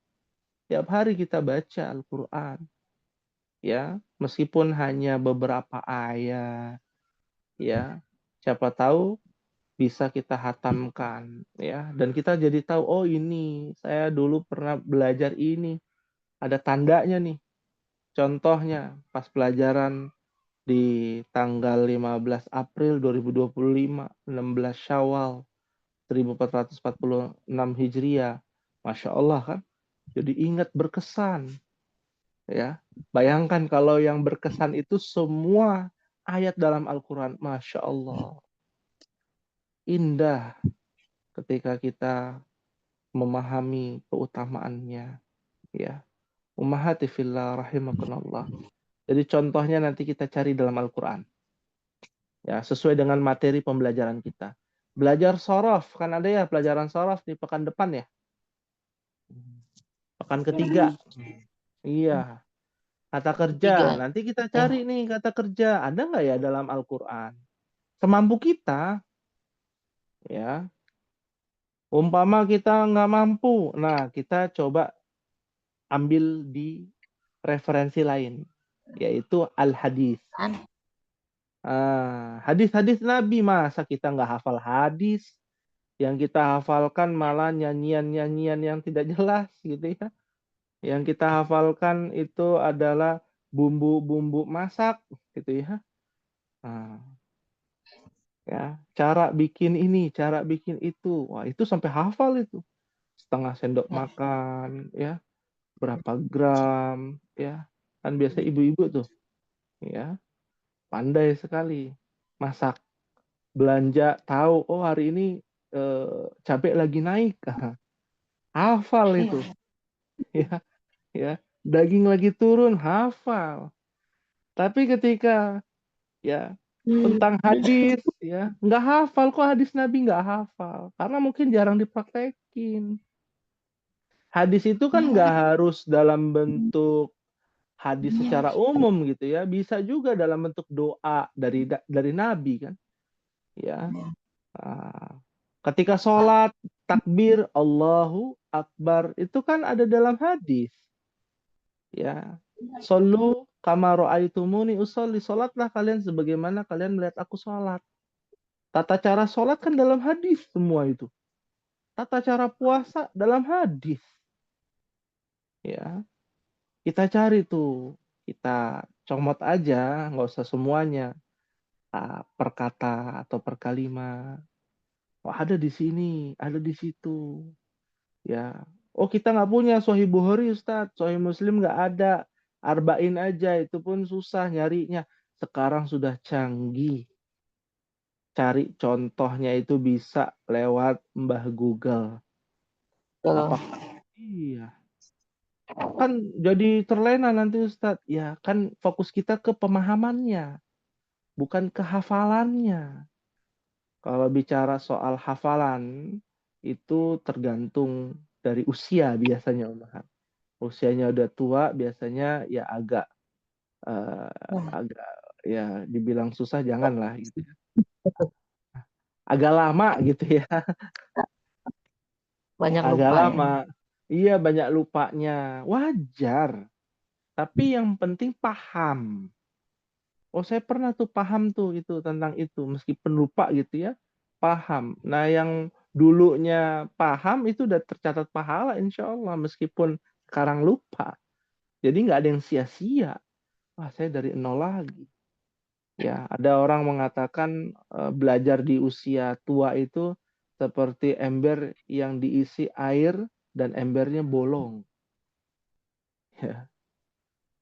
Tiap hari kita baca Al-Quran, ya, meskipun hanya beberapa ayat, ya. Siapa tahu bisa kita hatamkan, ya, dan kita jadi tahu, oh ini saya dulu pernah belajar ini, ada tandanya nih. Contohnya pas pelajaran di tanggal 15 April 2025, 16 Syawal 1446 Hijriah. Masya Allah kan? Jadi ingat, berkesan. Ya, bayangkan kalau yang berkesan itu semua ayat dalam Al-Quran. Masya Allah. Indah ketika kita memahami keutamaannya. Ya. Ummahati fillah rahimakunallah. Jadi contohnya nanti kita cari dalam Al-Quran. Ya, sesuai dengan materi pembelajaran kita. Belajar sorof, kan ada ya pelajaran sorof di pekan depan ya. Pekan ketiga. Iya. Kata kerja. Nanti kita cari nih kata kerja. Ada nggak ya dalam Al-Quran? Semampu kita. Ya. Umpama kita nggak mampu. Nah, kita coba ambil di referensi lain. Yaitu Al-Hadis. Hadis-hadis Nabi. Masa kita nggak hafal hadis? Yang kita hafalkan malah nyanyian-nyanyian yang tidak jelas gitu ya. Yang kita hafalkan itu adalah bumbu-bumbu masak gitu ya. Nah, ya, cara bikin ini, cara bikin itu. Wah, itu sampai hafal itu. Setengah sendok makan ya, berapa gram ya. Kan biasa ibu-ibu tuh ya, pandai sekali masak. Belanja tahu, oh hari ini cabai lagi naik. Hafal itu. Ya, ya. Daging lagi turun, hafal. Tapi ketika ya tentang hadis ya nggak hafal, kok hadis Nabi nggak hafal karena mungkin jarang dipraktekin. Hadis itu kan nggak harus dalam bentuk hadis secara umum gitu ya, bisa juga dalam bentuk doa dari Nabi kan ya. Ketika sholat takbir Allahu Akbar itu kan ada dalam hadis ya. Sallu kama ra'aitumuni usolli, sholatlah kalian sebagaimana kalian melihat aku sholat. Tata cara sholat kan dalam hadis semua itu. Tata cara puasa dalam hadis. Ya, kita cari tuh, kita comot aja, nggak usah semuanya. Per kata atau per kalimat. Oh, ada di sini, ada di situ. Ya, oh kita nggak punya Sahih Bukhari Ustaz, Sahih Muslim nggak ada. Arba'in aja, itu pun susah nyarinya. Sekarang sudah canggih. Cari contohnya itu bisa lewat Mbah Google. Apa? Iya. Kan jadi terlena nanti Ustadz. Ya kan fokus kita ke pemahamannya, bukan ke hafalannya. Kalau bicara soal hafalan, itu tergantung dari usia biasanya, Umar. Usianya udah tua, biasanya ya agak agak ya dibilang susah janganlah gitu. Agak lama gitu ya. Banyak Agak lupa ya. lama. Iya, banyak lupanya. Wajar. Tapi yang penting paham. oh saya pernah tuh paham tuh itu tentang itu, meskipun lupa gitu ya, paham. Nah yang dulunya paham itu udah tercatat pahala insya Allah, meskipun sekarang lupa. Jadi nggak ada yang sia-sia. Wah saya dari nol lagi. Ya, ada orang mengatakan belajar di usia tua itu seperti ember yang diisi air dan embernya bolong. Ya,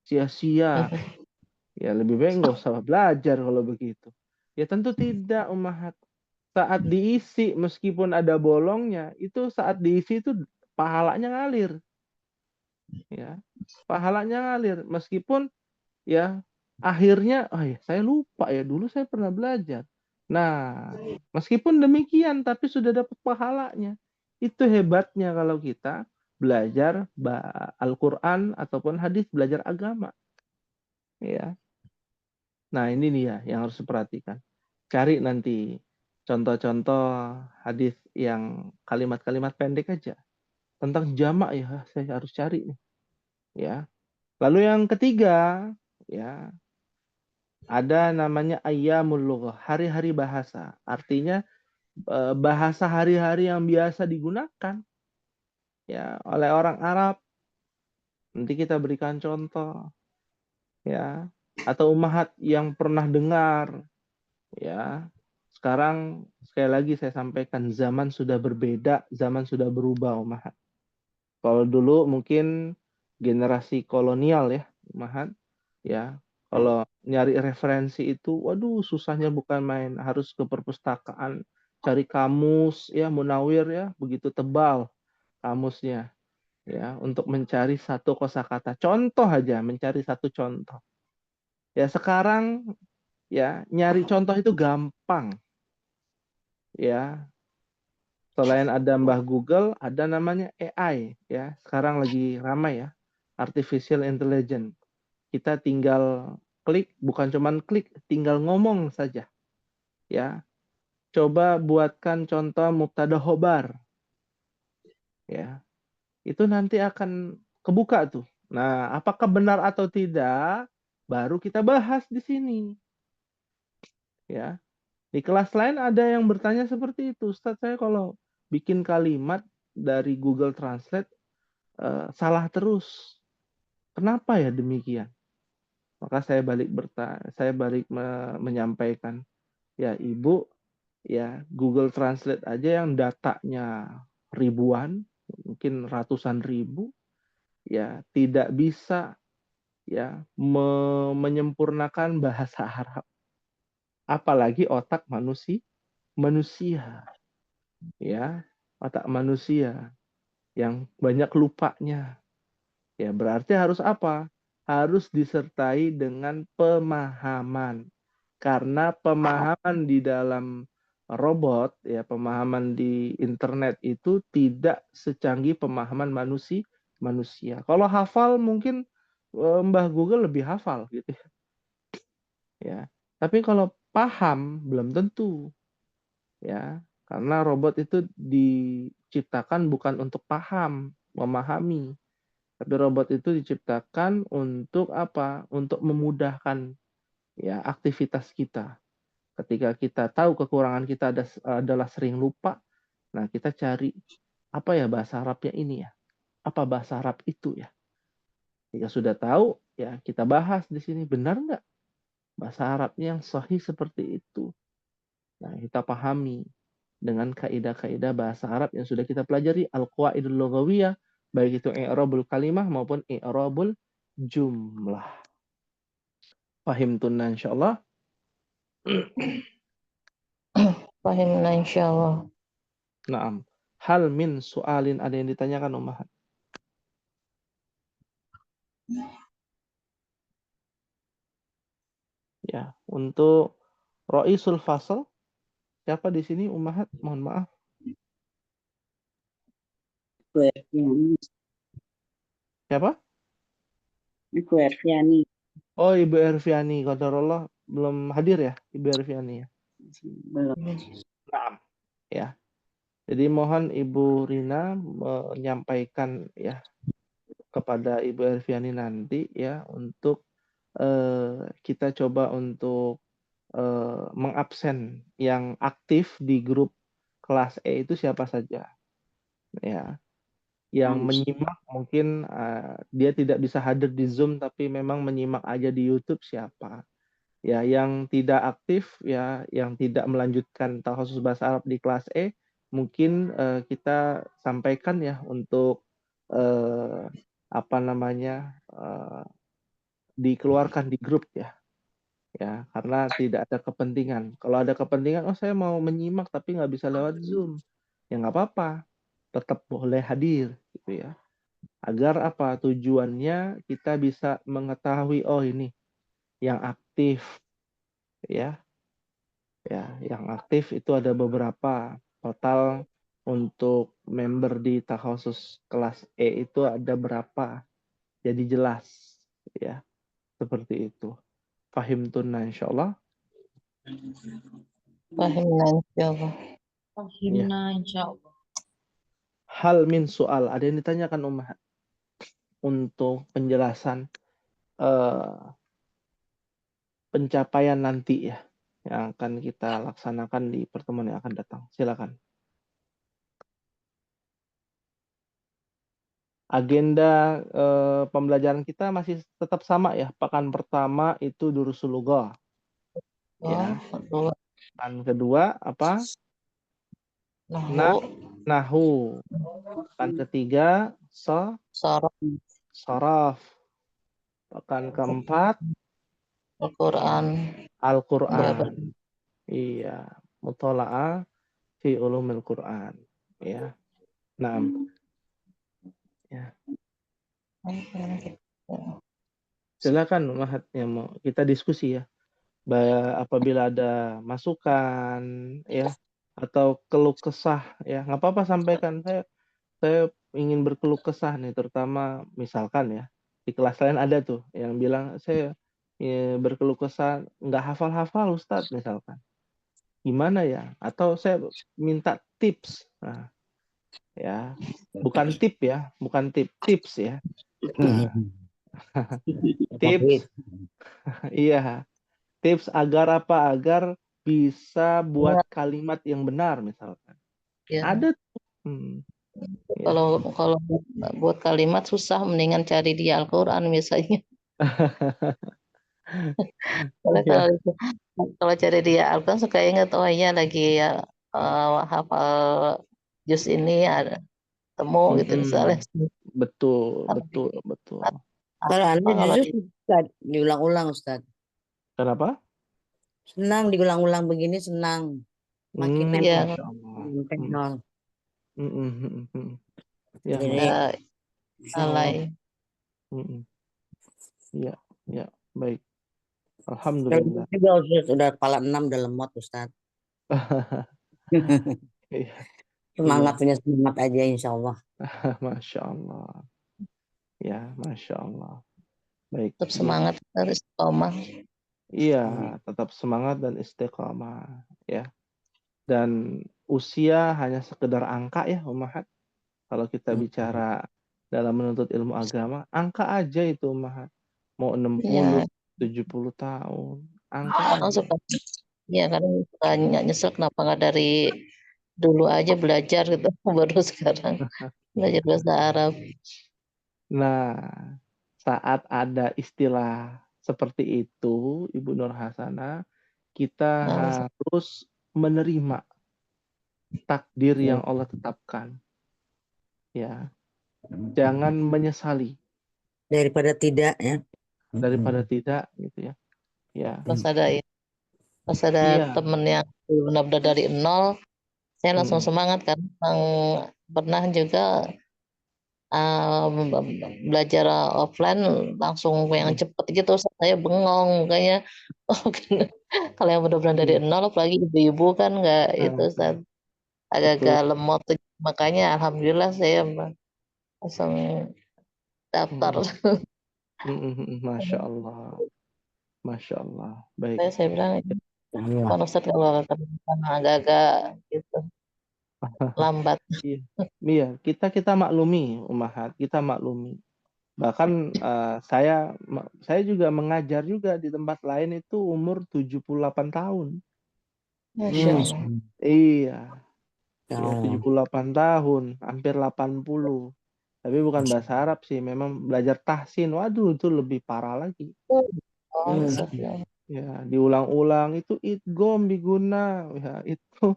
sia-sia. Ya, lebih baik nggak usah belajar kalau begitu. Ya tentu tidak, Ummahat. Saat diisi, meskipun ada bolongnya, itu saat diisi itu pahalanya ngalir. Ya, pahalanya ngalir. Meskipun ya akhirnya oh ya saya lupa ya dulu saya pernah belajar. Nah, meskipun demikian tapi sudah dapat pahalanya. Itu hebatnya kalau kita belajar Al-Qur'an ataupun hadis, belajar agama. Ya. Nah, ini dia yang harus diperhatikan. Cari nanti contoh-contoh hadis yang kalimat-kalimat pendek aja. Tentang jamak ya, saya harus cari nih. Ya. Lalu yang ketiga, ya, ada namanya ayyamul lughah, hari-hari bahasa. Artinya bahasa hari-hari yang biasa digunakan ya oleh orang Arab. Nanti kita berikan contoh ya, atau ummahat yang pernah dengar ya. Sekarang sekali lagi saya sampaikan, zaman sudah berbeda, zaman sudah berubah ummahat. Kalau dulu mungkin generasi kolonial ya ummahat ya, kalau nyari referensi itu, waduh susahnya bukan main. Harus ke perpustakaan, cari kamus ya, Munawir ya, begitu tebal kamusnya ya, untuk mencari satu kosakata. Contoh aja, mencari satu contoh. Ya sekarang ya nyari contoh itu gampang ya. Selain ada Mbah Google, ada namanya AI ya. Sekarang lagi ramai ya, artificial intelligence. Kita tinggal klik, bukan cuman klik, tinggal ngomong saja. Ya, coba buatkan contoh mubtada khobar. Ya, itu nanti akan kebuka tuh. Nah, apakah benar atau tidak, baru kita bahas di sini. Ya, di kelas lain ada yang bertanya seperti itu, Ustaz, saya kalau bikin kalimat dari Google Translate salah terus. Kenapa ya demikian? Maka saya balik menyampaikan, ya Ibu, ya Google Translate aja yang datanya ribuan, mungkin ratusan ribu, ya tidak bisa ya menyempurnakan bahasa Arab. Apalagi otak manusia, ya otak manusia yang banyak lupanya. Ya berarti harus apa? Harus disertai dengan pemahaman. Karena pemahaman di dalam robot, ya pemahaman di internet itu tidak secanggih pemahaman manusia. Kalau hafal mungkin Mbah Google lebih hafal gitu ya. Tapi kalau paham belum tentu ya. Karena robot itu diciptakan bukan untuk memahami. Tapi robot itu diciptakan untuk apa? Untuk memudahkan ya aktivitas kita. Ketika kita tahu kekurangan kita adalah sering lupa, nah kita cari apa ya bahasa Arabnya ini ya? Apa bahasa Arab itu ya? Jika sudah tahu, ya kita bahas di sini, benar nggak bahasa Arabnya yang sahih seperti itu? Nah, kita pahami dengan kaidah-kaidah bahasa Arab yang sudah kita pelajari, al-qawaidul lughawiyah, baik itu i'rabul kalimah maupun i'rabul jumlah. Pahim tunna insyaallah. Fahimna insyaallah. Naam. Hal min su'alin, ada yang ditanyakan Ummahat? Ya, untuk Roisul Fasl, siapa di sini Ummahat? Mohon maaf. Ibu Erviani. Siapa? Ibu Erviani. Oh, Ibu Erviani. Qadarullah belum hadir ya, Ibu Erviani ya. Belum. Naam. Ya. Jadi mohon Ibu Rina menyampaikan ya kepada Ibu Erviani nanti ya untuk kita coba untuk mengabsen yang aktif di grup kelas E itu siapa saja, ya. Yang menyimak mungkin dia tidak bisa hadir di Zoom tapi memang menyimak aja di YouTube siapa. Ya, yang tidak aktif ya, yang tidak melanjutkan khusus bahasa Arab di kelas E, mungkin kita sampaikan ya untuk apa namanya dikeluarkan di grup ya, karena tidak ada kepentingan. Kalau ada kepentingan, oh saya mau menyimak tapi nggak bisa lewat Zoom, ya nggak apa-apa, tetap boleh hadir gitu ya. Agar apa? Tujuannya kita bisa mengetahui, oh ini yang aktif ya. Ya, yang aktif itu ada beberapa. Total untuk member di takhusus kelas E itu ada berapa? Jadi jelas ya. Seperti itu. Fahim tunna insyaallah. Fahimna insyaallah. Fahimna insyaallah. Hal min soal. Ada yang ditanyakan Umar untuk penjelasan pencapaian nanti ya, yang akan kita laksanakan di pertemuan yang akan datang. Silakan. Agenda pembelajaran kita masih tetap sama ya. Pekan pertama itu durusul lughah. Ya. Kedua, Pekan kedua apa? nahu, Nahu. Pekan ketiga saraf, saraf. Pekan keempat Al-Quran, Al-Qur'an. Iya, muthala'ah fi ulumil Qur'an. Ya. Nah, ya. Silakan Mahat yang mau kita diskusi ya. Apabila ada masukan ya atau keluh kesah ya, nggak apa-apa sampaikan. Saya ingin berkeluh kesah nih, terutama misalkan ya di kelas lain ada tuh yang bilang saya berkeluh kesah nggak hafal-hafal Ustadz misalkan, gimana ya, atau saya minta tips. Nah, ya bukan tip ya, bukan tips ya. Nah, tips iya, tips agar apa, agar bisa buat Ingat kalimat yang benar misalkan ya. ada tuh. Ya. Kalau buat kalimat susah, mendingan cari di Al-Quran misalnya. Ya. Kalau cari di Al-Quran suka ingat, oh iya lagi ya, hafal juz ini ada temu gitu misalnya. Betul, Apa, betul, betul. Kalau Anda kalau justru Ustaz, diulang-ulang Ustaz. Kenapa? Senang diulang-ulang begini, senang. Makin nempel. ya, Masya Allah. Nempel. Ya, Jadi, Masya ada insya Allah. alay. Allah. Ya, ya, baik. Kalau Alhamdulillah. juga Ustaz, udah kepala 6 udah lemot Ustaz. Iya, Semangat, punya semangat aja insya Allah. Masya Allah. Ya, Masya Allah. Baik. Tetap semangat, harus istiqomah. Iya, tetap semangat dan istiqamah. Ya. Dan usia hanya sekedar angka ya, Ummahat. Kalau kita bicara dalam menuntut ilmu agama, angka aja itu, Ummahat. Mau 60, Ya, 70 tahun, angka kadang aja. suka, ya kadang suka nyesel kenapa nggak dari dulu aja belajar gitu, baru sekarang belajar bahasa Arab. Nah, saat ada istilah seperti itu, Ibu Nur Hasanah, kita Nah, harus menerima takdir yang Allah tetapkan. Ya, jangan menyesali Daripada tidak ya. daripada tidak gitu ya. Ya, pas ada iya. temen yang benar-benar dari nol, saya langsung semangat kan. Yang pernah juga belajar offline langsung yang cepet gitu, saya bengong mukanya. Kalau yang benar-benar dari nol, apalagi ibu-ibu kan nggak itu, Ustaz, agak-agak Betul. lemot, makanya alhamdulillah saya langsung daftar. Masya Allah. Masya Allah. Baik. Saya bilang, Allah. Pak Ustadz kalau agak-agak gitu lambat. Iya, kita maklumi, Ummahat, kita maklumi. Bahkan saya juga mengajar juga di tempat lain itu umur 78 tahun. Masya Hmm, Allah. Iya, ya ya Allah. 78 tahun, hampir 80. Tapi bukan bahasa Arab sih, memang belajar tahsin. Waduh, itu lebih parah lagi. Oh, Hmm, astagfirullah. Ya, diulang-ulang itu idgham biguna, ya itu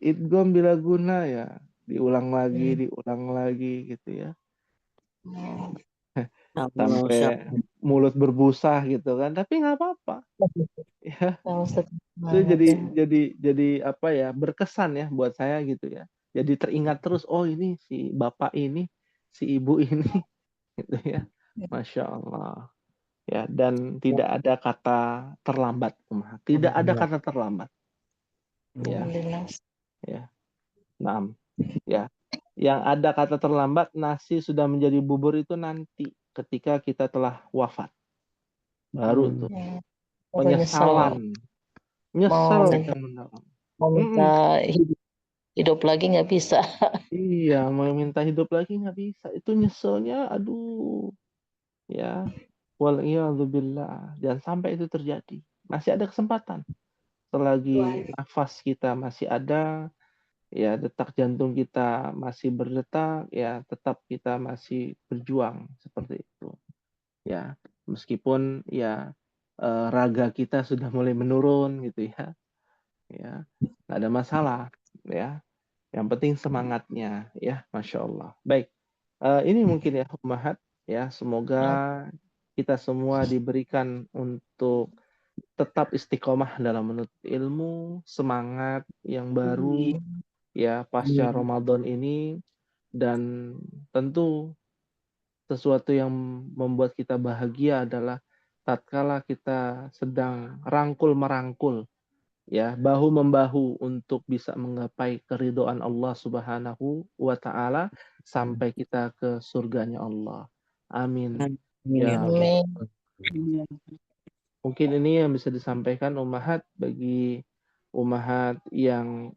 idgham bila guna ya, diulang lagi gitu ya. ya Allah, Sampai Masya Allah. mulut berbusa gitu kan, tapi nggak apa-apa ya. Ya, Ustaz, Itu semangat ya. jadi apa ya, berkesan ya buat saya gitu ya, jadi teringat terus, oh ini si bapak ini, si ibu ini gitu ya. Masya Allah ya. Dan tidak ada kata terlambat, tidak ada kata terlambat ya. Alhamdulillah. Ya, nah ya, yang ada kata terlambat, nasi sudah menjadi bubur itu nanti ketika kita telah wafat, baru tuh Ya, baru penyesalan, mau nyesel minta, yang mendalam. mau minta hidup lagi nggak bisa. Iya, mau minta hidup lagi nggak bisa, itu nyeselnya, aduh ya. Waliyadzubillah, jangan sampai itu terjadi. Masih ada kesempatan, selagi nafas kita masih ada, ya detak jantung kita masih berdetak, ya tetap kita masih berjuang seperti itu ya. Meskipun ya raga kita sudah mulai menurun gitu ya, nggak ada masalah ya, yang penting semangatnya ya. Masya Allah. Baik, ini mungkin ya Ummahat ya, semoga kita semua diberikan untuk tetap istiqomah dalam menuntut ilmu, semangat yang baru ya pasca Ramadan ini, dan tentu sesuatu yang membuat kita bahagia adalah tatkala kita sedang rangkul merangkul ya, bahu membahu untuk bisa menggapai keridhaan Allah Subhanahu wa taala sampai kita ke surganya Allah. Amin. Amin ya Ya, Allah. Amin. mungkin ini yang bisa disampaikan Ummahat bagi Ummahat yang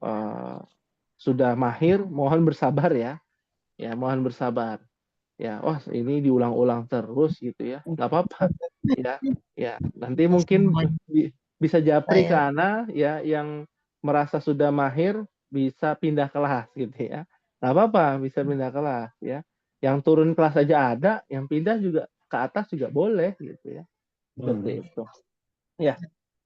sudah mahir, mohon bersabar ya. Ya, mohon bersabar. Ya, wah ini diulang-ulang terus gitu ya. Nggak apa-apa. Ya, ya. Nanti mungkin bisa japri ke Saya Ana ya, yang merasa sudah mahir bisa pindah kelas gitu ya. Nggak apa-apa, bisa pindah kelas ya. Yang turun kelas aja ada, yang pindah juga ke atas juga boleh gitu ya. Seperti itu. Ya,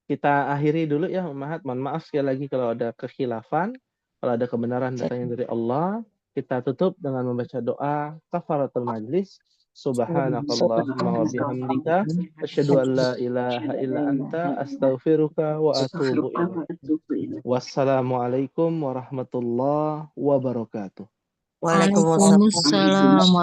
kita akhiri dulu ya Ummahat. Mohon maaf sekali lagi kalau ada kekhilafan. Kalau ada kebenaran datangnya dari Allah. Kita tutup dengan membaca doa kafaratul majlis. Subhanakallahumma wa bihamdika asyhadu an la ilaha illa anta astaghfiruka wa atubu ilaik. Wassalamualaikum warahmatullahi wabarakatuh. Waalaikumsalam. Waalaikumsalam.